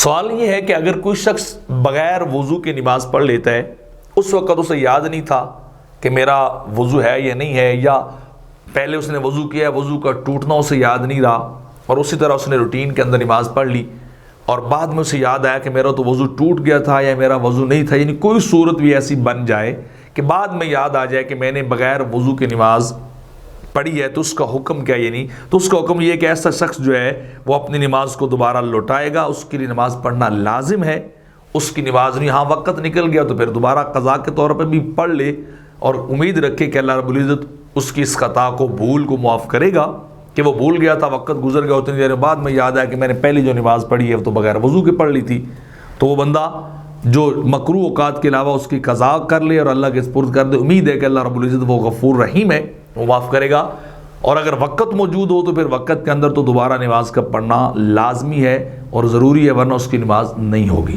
سوال یہ ہے کہ اگر کوئی شخص بغیر وضو کے نماز پڑھ لیتا ہے، اس وقت اسے یاد نہیں تھا کہ میرا وضو ہے یا نہیں ہے، یا پہلے اس نے وضو کیا ہے، وضو کا ٹوٹنا اسے یاد نہیں رہا، اور اسی طرح اس نے روٹین کے اندر نماز پڑھ لی اور بعد میں اسے یاد آیا کہ میرا تو وضو ٹوٹ گیا تھا یا میرا وضو نہیں تھا، یعنی کوئی صورت بھی ایسی بن جائے کہ بعد میں یاد آ جائے کہ میں نے بغیر وضو کے نماز پڑھی ہے، تو اس کا حکم کیا؟ یعنی تو اس کا حکم یہ ہے کہ ایسا شخص جو ہے وہ اپنی نماز کو دوبارہ لوٹائے گا، اس کے لیے نماز پڑھنا لازم ہے۔ اس کی نماز نہیں، ہاں وقت نکل گیا تو پھر دوبارہ قضا کے طور پر بھی پڑھ لے اور امید رکھے کہ اللہ رب العزت اس کی اس خطا کو، بھول کو معاف کرے گا کہ وہ بھول گیا تھا، وقت گزر گیا، اتنی دیر بعد میں یاد آیا کہ میں نے پہلی جو نماز پڑھی ہے وہ تو بغیر وضو کے پڑھ لی تھی، تو وہ بندہ جو مکروہ اوقات کے علاوہ اس کی قضا کر لے اور اللہ کے سپرد کر دے۔ امید ہے کہ اللہ رب العزت وہ غفور رحیم ہے، وہ معاف کرے گا۔ اور اگر وقت موجود ہو تو پھر وقت کے اندر تو دوبارہ نماز کا پڑھنا لازمی ہے اور ضروری ہے، ورنہ اس کی نماز نہیں ہوگی۔